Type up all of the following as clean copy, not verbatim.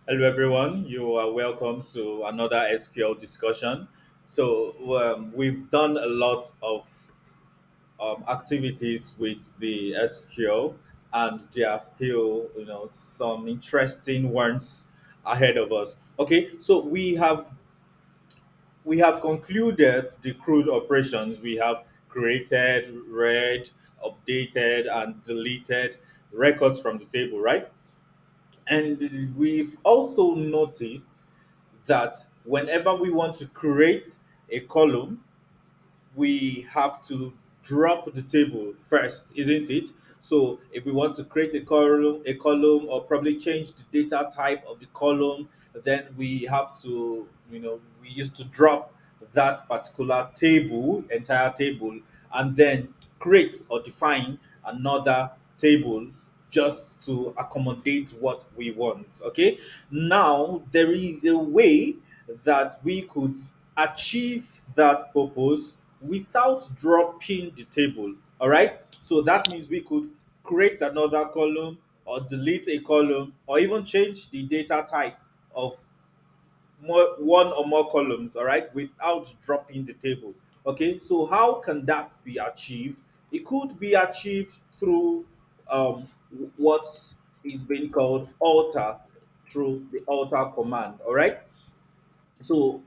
Hello, everyone. You are welcome to another SQL discussion. We've done a lot of activities with the SQL, and there are still, some interesting ones ahead of us. Okay, so we have concluded the crude operations. We have created, read, updated, and deleted records from the table, right? And we've also noticed that whenever we want to create a column, we have to drop the table first, isn't it? So if we want to create a column, or probably change the data type of the column, then we have to, we used to drop that particular table, entire table, and then create or define another table just to accommodate what we want. Okay. Now there is a way that we could achieve that purpose without dropping the table. All right. So that means we could create another column or delete a column or even change the data type of one or more columns, all right, without dropping the table. Okay, so how can that be achieved? It could be achieved through what is being called alter, through the alter command. All right. So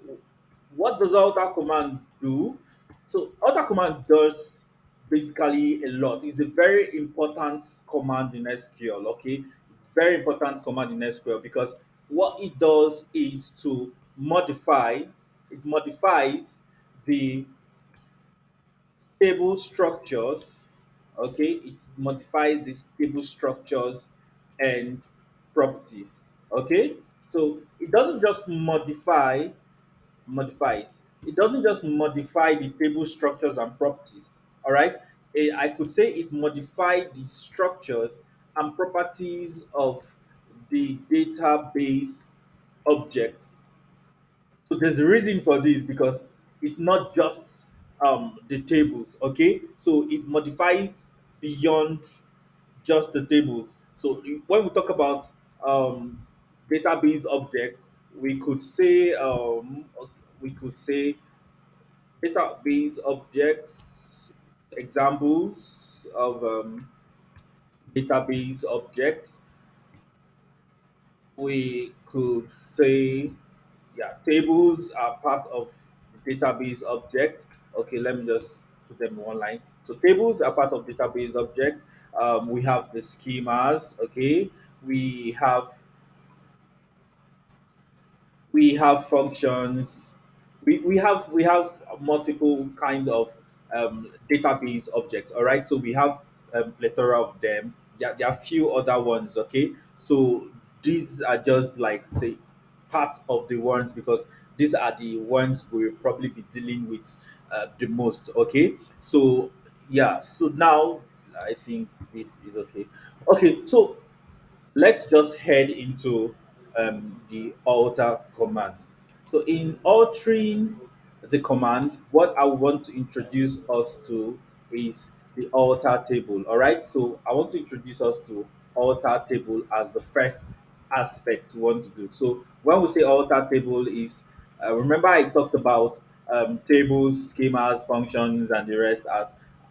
what does alter command do? So alter command does basically a lot. It's a very important command in SQL. Okay, it's very important command in SQL because what it does is to modify. It modifies the table structures. Okay, it modifies these table structures and properties. Okay, so it doesn't just modifies. It doesn't just modify the table structures and properties. All right. I could say it modified the structures and properties of the database objects. So there's a reason for this because it's not just the tables. Okay. So it modifies beyond just the tables. So when we talk about um, database objects, we could say database objects, examples of database objects. We could say, yeah, tables are part of the database object. Okay, let me just put them in one line. So tables are part of database object. We have the schemas. Okay, we have we have functions. We have multiple kind of database objects. All right, so we have plethora of them. There are few other ones. Okay, so these are just like say part of the ones because these are the ones we'll probably be dealing with the most. Okay, so yeah, so now I think this is okay. Okay, so let's just head into the alter command. So in altering the command, what I want to introduce us to is the alter table. All right. So I want to introduce us to alter table as the first aspect we want to do. So when we say alter table is, remember I talked about tables, schemas, functions, and the rest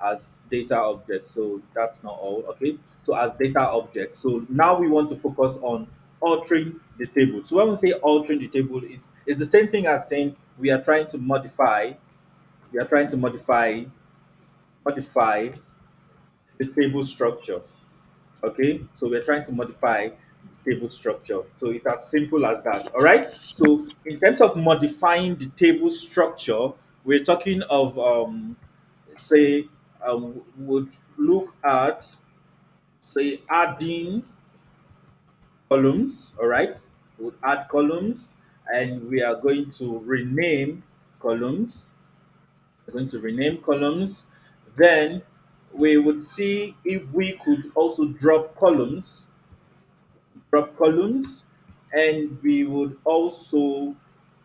as data objects. So that's not all. Okay. So as data objects. So now we want to focus on altering the table. So when we say altering the table, is the same thing as saying we are trying to modify. We are trying to modify the table structure. Okay. So we're trying to modify the table structure. So it's as simple as that. All right. So in terms of modifying the table structure, we're talking of say would look at say adding columns. All right, we'll add columns and we are going to rename columns. We're going to rename columns. Then we would see if we could also drop columns, and we would also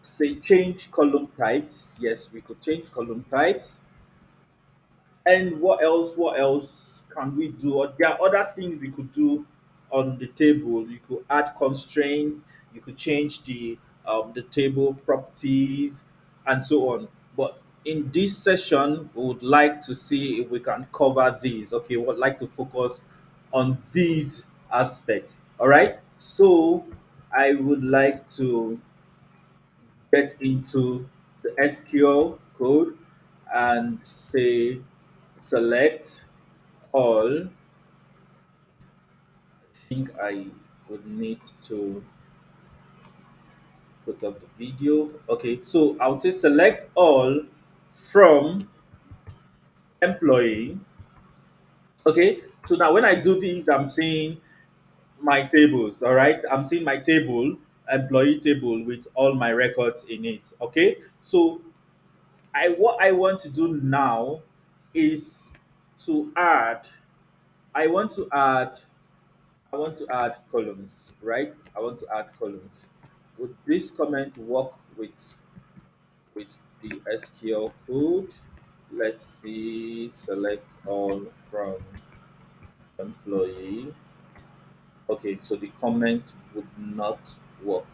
say change column types. Yes, we could change column types. And what else? What else can we do? Or there are other things we could do on the table. You could add constraints. you could change the table properties and so on. But in this session, we would like to see if we can cover these. Okay, we would like to focus on these aspects. All right. So I would like to get into the SQL code and say select all. I think I would need to put up the video. Okay, so I would say select all from employee. Okay, so now when I do this, I'm seeing my tables. All right, I'm seeing my table, employee table with all my records in it. Okay, so I what I want to do now is to add. I want to add. I want to add columns, right? I want to add columns. Would this comment work with the SQL code? Let's see. Select all from employee. Okay, so the comment would not work.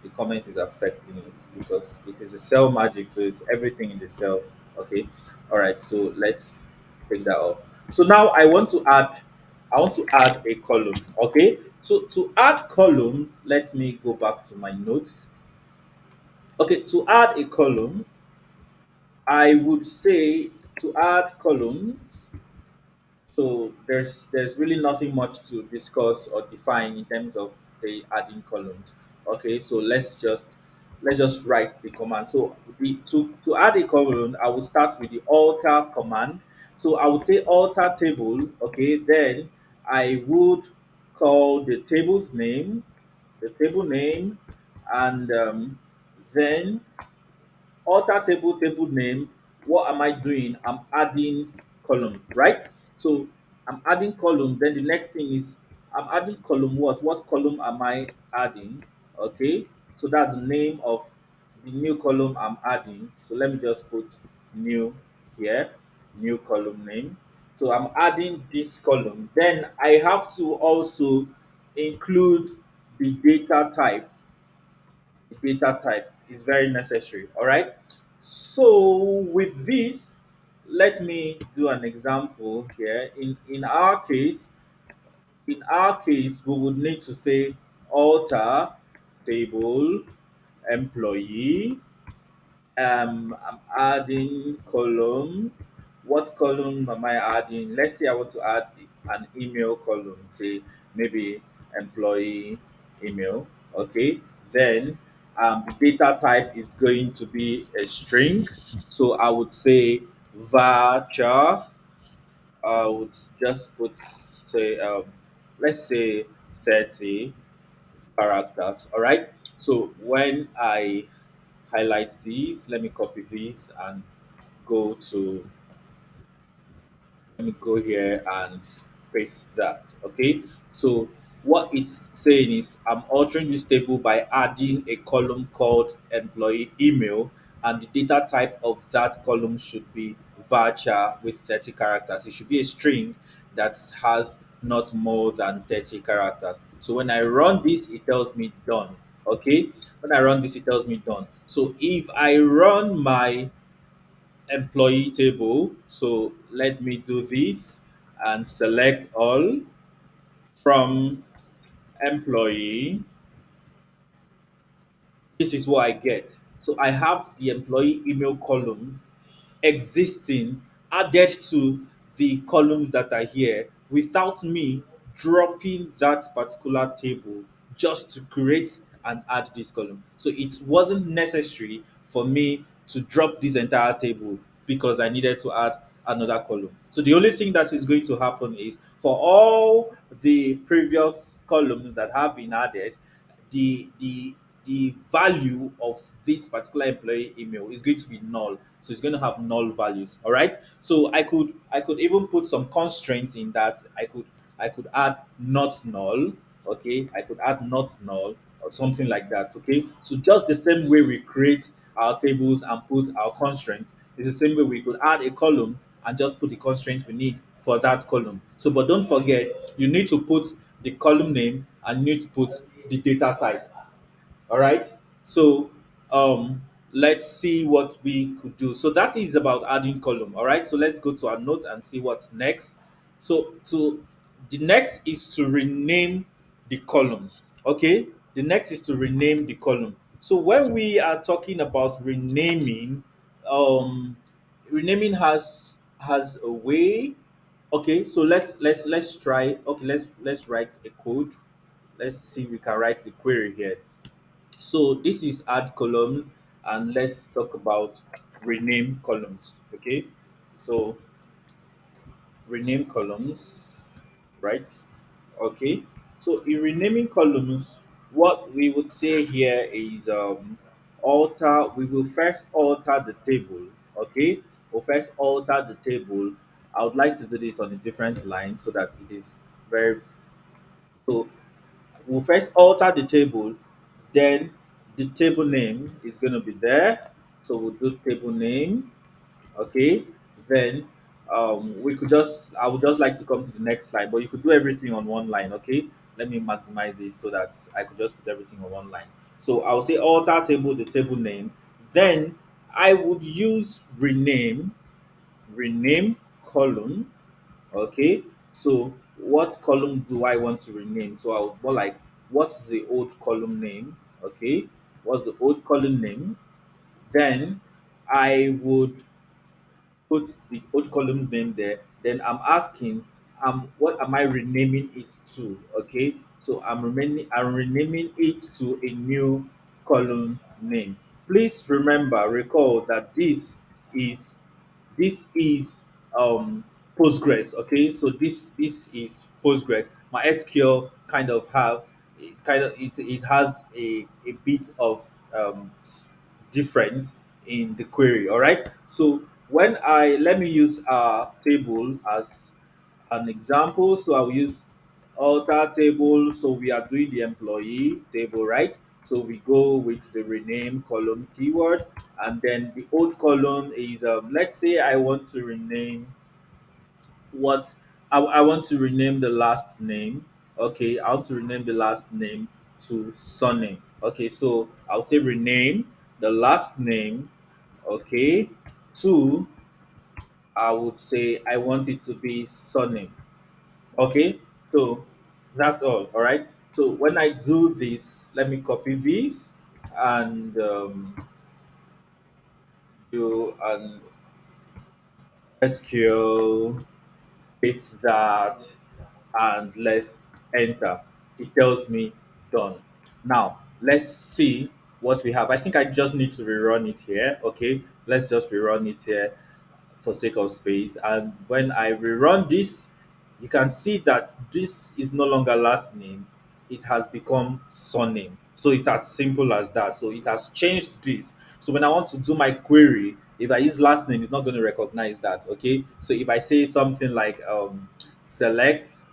The comment is affecting it because it is a cell magic, so it's everything in the cell. Okay, all right. So let's take that off. So now I want to add a column. Okay, so to add column, let me go back to my notes. Okay, to add a column, I would say to add columns. So there's really nothing much to discuss or define in terms of say adding columns. Okay, so let's just write the command. So to add a column, I would start with the alter command. So I would say alter table. Okay, then I would call the table name, and then alter table name. What am I doing? I'm adding column, right? So I'm adding column. Then the next thing is I'm adding column. What column am I adding? Okay, so that's the name of the new column I'm adding. So let me just put new here, new column name. So I'm adding this column. Then I have to also include the data type. The data type is very necessary. All right. So with this, let me do an example here. In our case, we would need to say alter table employee. I'm adding column. What column am I adding? Let's say I want to add an email column, say maybe employee email. Okay, then the data type is going to be a string. So I would say varchar. I would just put say let's say 30 characters. All right. So when I highlight these, let me copy these and go to let me go here and paste that. Okay, so what it's saying is I'm altering this table by adding a column called employee email, and the data type of that column should be varchar with 30 characters. It should be a string that has not more than 30 characters. So when I run this, it tells me done. Okay, when I run this, it tells me done. So if I run my employee table. So let me do this and select all from employee. This is what I get. So I have the employee email column existing added to the columns that are here without me dropping that particular table just to create and add this column. So it wasn't necessary for me to drop this entire table because I needed to add another column. So the only thing that is going to happen is for all the previous columns that have been added, the value of this particular employee email is going to be null. So it's going to have null values. All right. So I could even put some constraints in that. I could add not null. Okay. I could add not null or something like that. Okay. So just the same way we create our tables and put our constraints is the same way we could add a column and just put the constraints we need for that column. So, but don't forget, you need to put the column name and you need to put the data type. All right. So let's see what we could do. So that is about adding column. All right. So let's go to our note and see what's next. So the next is to rename the column. Okay. The next is to rename the column. So when we are talking about renaming, um, renaming has a way. Okay. So let's try. Okay. Let's write a code. Let's see if we can write the query here. So this is add columns, and let's talk about rename columns. Okay, so rename columns, right? Okay, so in renaming columns, what we would say here is alter. We will first alter the table. Okay, we'll first alter the table. I would like to do this on a different line so that it is very so we'll first alter the table, then the table name is going to be there. So we'll do table name, okay. Then we could just, I would just like to come to the next slide, but you could do everything on one line, okay. Let me maximize this so that I could just put everything on one line. So I'll say alter table, the table name. Then I would use rename column. Okay, so what column do I want to rename? So I would more like, what's the old column name? Okay, what's the old column name? Then I would put the old column name there. Then I'm asking, what am I renaming it to? Okay, so I'm renaming it to a new column name. Please remember, recall that is this is Postgres. Okay, so this is Postgres. My SQL kind of have it has a bit of difference in the query. All right. So when I let me use our table as an example. So I'll use alter table. So we are doing the employee table, right? So we go with the rename column keyword, and then the old column is let's say I want to rename what I want to rename the last name. Okay, I want to rename the last name to surname. Okay, so I'll say rename the last name, okay, to, I would say I want it to be surname. Okay, so that's all right. So when I do this, let me copy this and do an SQL, paste that, and let's enter. It tells me done. Now let's see what we have. I think I just need to rerun it here. Okay, let's just rerun it here for sake of space. And when I rerun this, you can see that this is no longer last name, it has become surname. So it's as simple as that. So it has changed this. So when I want to do my query, if I use last name, it's not going to recognize that. Okay. So if I say something like select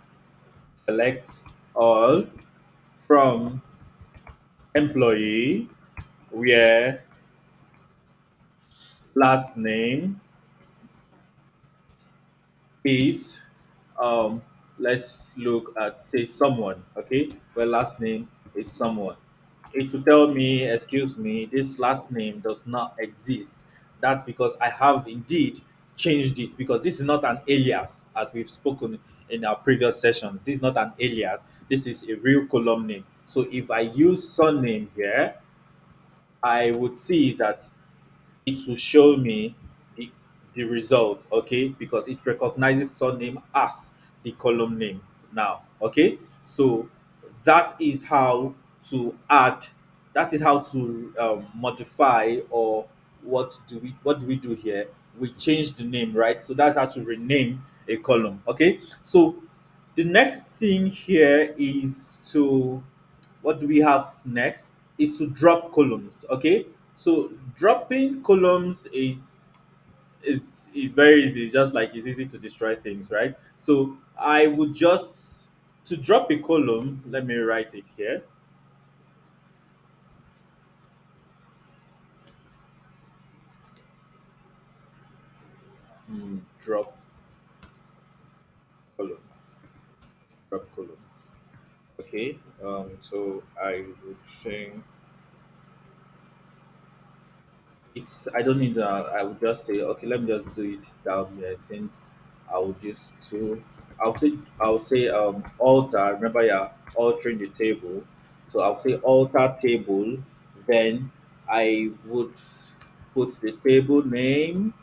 select all from employee where last name is um let's look at say someone, okay, where last name is someone. It will tell me, excuse me, this last name does not exist. That's because I have indeed changed it, because this is not an alias as we've spoken in our previous sessions. This is not an alias, this is a real column name. So if I use surname here, I would see that it will show me the, the result, okay, because it recognizes surname as the column name now, okay. So that is how to add, that is how to modify, or what do we do here? We change the name, right? So that's how to rename a column, okay. So the next thing here is to, what do we have next, is to drop columns, okay. So dropping columns is very easy, just like it's easy to destroy things, right? So I would just, to drop a column, let me write it here. Drop columns, drop columns, okay. So I would say it's I don't need I would just say okay, let me just do it down here since I would just to I'll say alter, remember, yeah, altering the table. So I'll say alter table, then I would put the table name,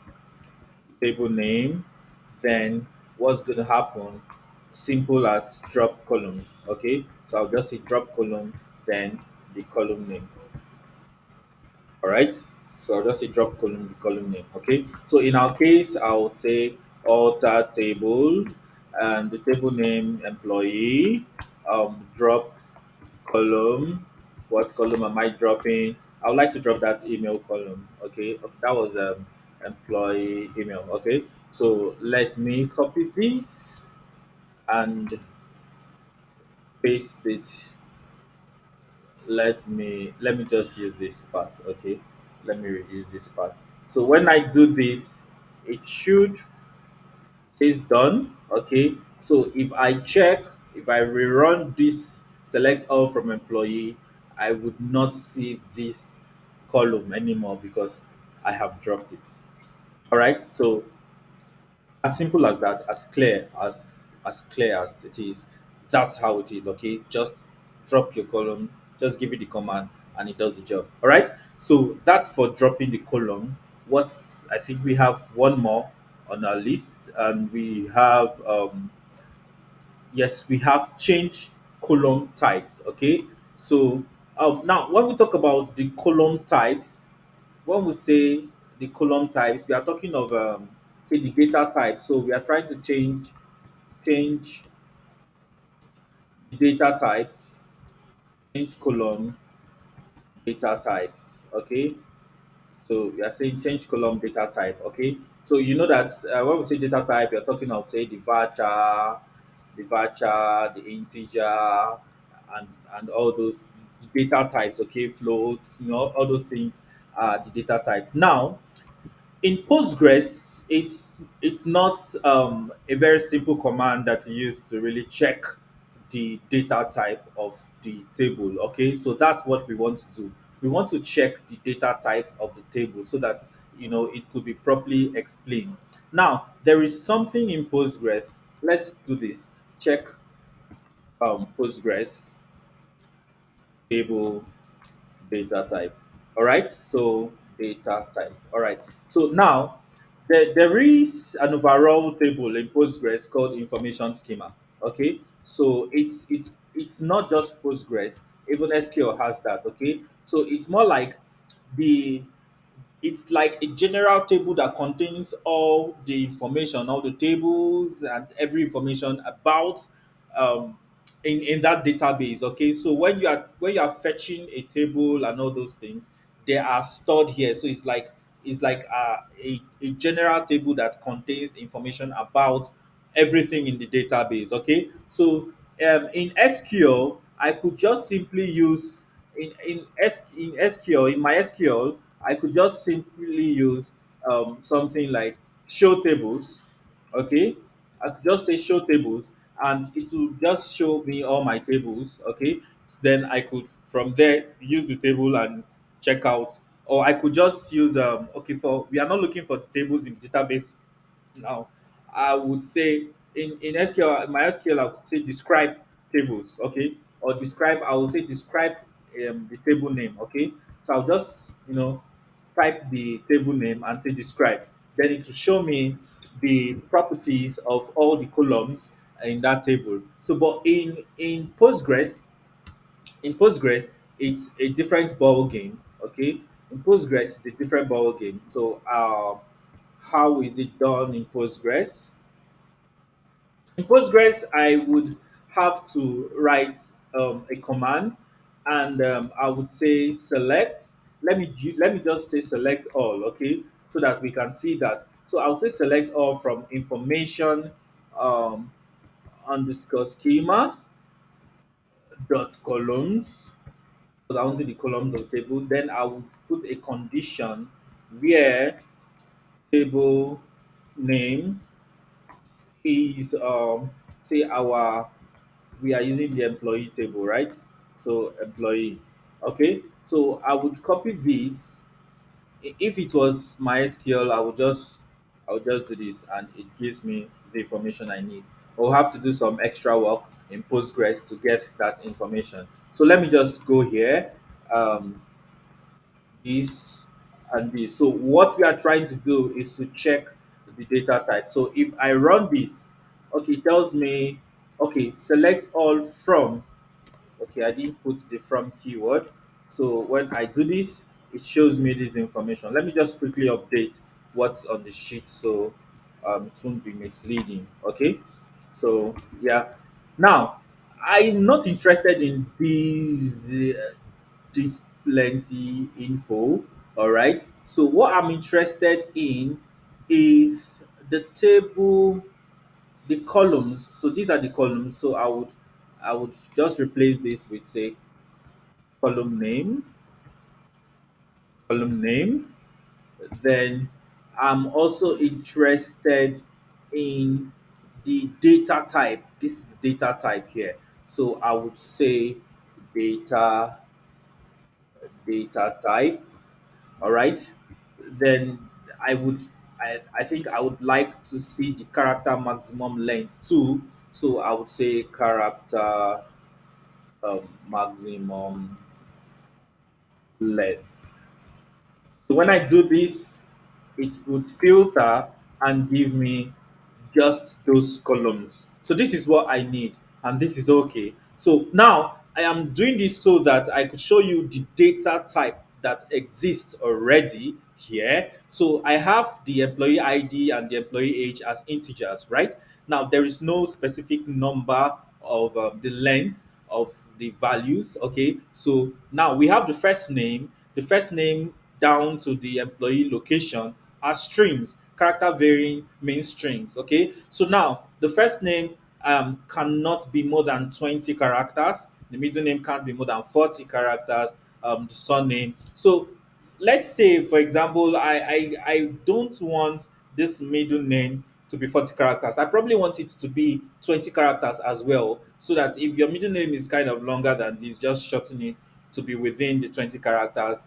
then what's going to happen? Simple as drop column. Okay, so I'll just say drop column, then the column name. All right, so I'll just say drop column, the column name. Okay, so in our case, I'll say alter table and the table name employee, drop column. What column am I dropping? I would like to drop that email column. Okay, that was employee email. Okay, so let me copy this and paste it. Let me just use this part. Okay, let me reduce this part. So when I do this, it should says done. Okay, so if I rerun this select all from employee, I would not see this column anymore because I have dropped it. All right, so as simple as that, as clear as it is, that's how it is. Okay, just drop your column, just give it the command and it does the job. All right, so that's for dropping the column. What's I think we have one more on our list, and we have yes, we have change column types. Okay, so now when we talk about the column types, when we say the column types, we are talking of say the data type. So we are trying to change the data types, change column data types. Okay, so we are saying change column data type. Okay, so you know that when we say data type, you're talking of say the varchar, the integer, and all those data types. Okay, floats, all those things are the data types. Now, in Postgres, it's not a very simple command that you use to really check the data type of the table. Okay, so that's what we want to do. We want to check the data types of the table so that it could be properly explained. Now, there is something in Postgres. Let's do this. Check Postgres table data type. All right, so data type. All right, so now there is an overall table in Postgres called information schema. Okay, so it's not just Postgres, even SQL has that. Okay, so it's more like the it's like a general table that contains all the information, all the tables and every information about um, in that database. Okay, so when you are fetching a table and all those things, they are stored here. So it's like a general table that contains information about everything in the database. Okay, so in SQL, I could just simply use in SQL in my SQL, I could just simply use something like show tables. Okay, I could just say show tables, and it will just show me all my tables. Okay, so then I could from there use the table and check out, or I could just use okay, for we are not looking for the tables in the database now. I would say in SQL, my SQL, I could say describe tables, okay, or describe. I would say describe the table name, okay. So I'll just type the table name and say describe. Then it will show me the properties of all the columns in that table. So, but in Postgres, it's a different ball game, okay. In Postgres, it's a different ball game. So, how is it done in Postgres? In Postgres, I would have to write a command, and I would say select. Let me just say select all, okay, so that we can see that. So I would say select all from information um, underscore schema dot columns. Because I want to see the columns of the table. Then I would put a condition where table name is say our we are using the employee table, right? So employee. Okay. So I would copy this If it was MySQL, I would just do this and it gives me the information I need. I'll have to do some extra work in Postgres to get that information. So let me just go here. Um, this and this. So what we are trying to do is to check the data type. So if I run this, okay, it tells me, okay, select all from. Okay, I didn't put the from keyword. So when I do this, it shows me this information. Let me just quickly update what's on the sheet so it won't be misleading. Okay, so yeah. Now, I'm not interested in this plenty info. All right. So what I'm interested in is the table, the columns. So these are the columns. So I would just replace this with say column name, column name. Then I'm also interested in the data type. This is the data type here. So I would say data data type. All right. Then I would I think I would like to see the character maximum length too. So I would say character maximum length. So when I do this, it would filter and give me just those columns. So this is what I need, and this is okay. So now I am doing this so that I could show you the data type that exists already here. So I have the employee ID and the employee age as integers, right? Now there is no specific number of the length of the values. Okay, so now we have the first name down to the employee location are strings, character varying main strings. Okay, so now the first name cannot be more than 20 characters, the middle name can't be more than 40 characters, the surname. So let's say, for example, I don't want this middle name to be 40 characters. I probably want it to be 20 characters as well, so that if your middle name is kind of longer than this, just shorten it to be within the 20 characters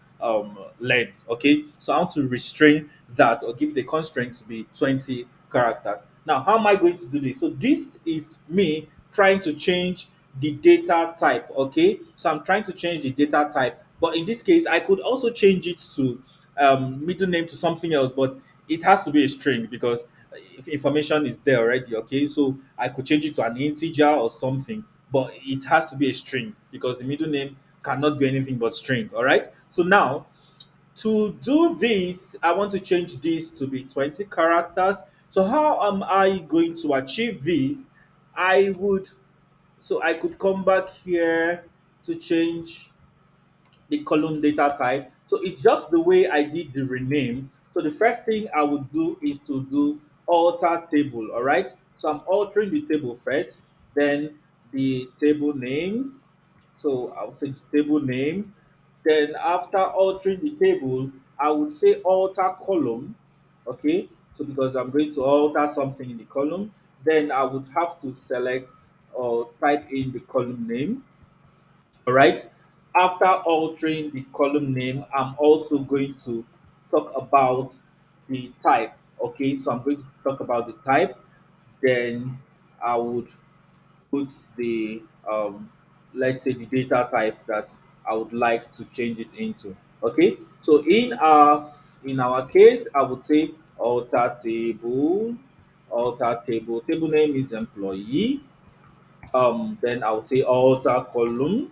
length. Okay, so I want to restrain that or give the constraint to be 20 characters. Now, how am I going to do this? So this is me trying to change the data type. Okay, so I'm trying to change the data type, but in this case I could also change it to middle name to something else, but it has to be a string because if information is there already. Okay, so I could change it to an integer or something, but it has to be a string because the middle name cannot be anything but string. All right, so now to do this, I want to change this to be 20 characters. So how am I going to achieve this? I would, so I could come back here to change the column data type. So it's just the way I did the rename. So the first thing I would do is to do alter table. All right, so I'm altering the table first, then the table name. So I would say the table name. Then after altering the table, I would say alter column. Okay, so because I'm going to alter something in the column, then I would have to select or type in the column name. All right. After altering the column name, I'm also going to talk about the type. Okay, so I'm going to talk about the type. Then I would put the let's say the data type that I would like to change it into. Okay, so in our case, I would say alter table, alter table. Table name is employee. Then I would say alter column.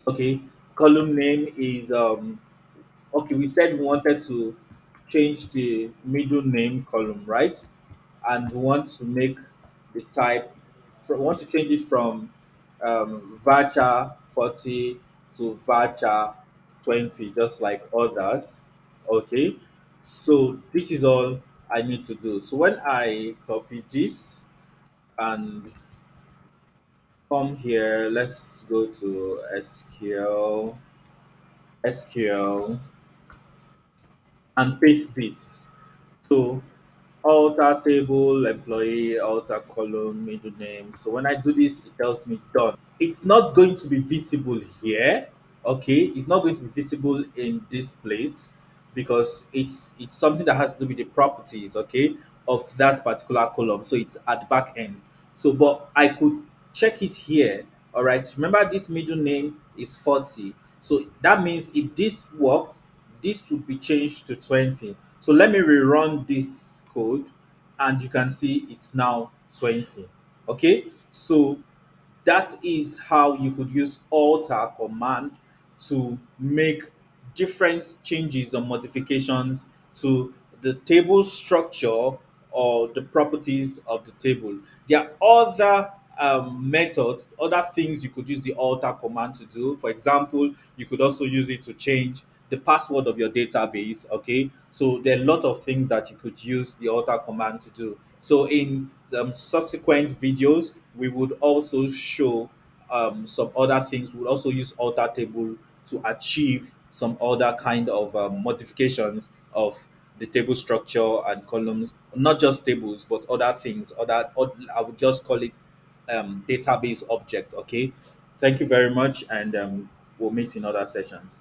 Okay, column name is okay. We said we wanted to change the middle name column, right? And we want to make the type from want to change it from varchar 40 to varchar 20, just like others. Okay, so this is all I need to do. So when I copy this and come here, let's go to SQL and paste this. So alter table, employee, alter column, middle name. So when I do this, it tells me done. It's not going to be visible here. Okay, it's not going to be visible in this place. because it's something that has to do with the properties, okay, of that particular column. So it's at the back end. So, but I could check it here. All right. Remember, this middle name is 40. So that means if this worked, this would be changed to 20. So let me rerun this code, and you can see it's now 20. Okay. So that is how you could use alter command to make different changes or modifications to the table structure or the properties of the table. There are other methods, other things you could use the alter command to do. For example, you could also use it to change the password of your database. Okay, so there are a lot of things that you could use the alter command to do. So in subsequent videos, we would also show some other things. We'll also use alter table to achieve some other kind of modifications of the table structure and columns, not just tables, but other things. I would just call it database object. Okay, thank you very much, and we'll meet in other sessions.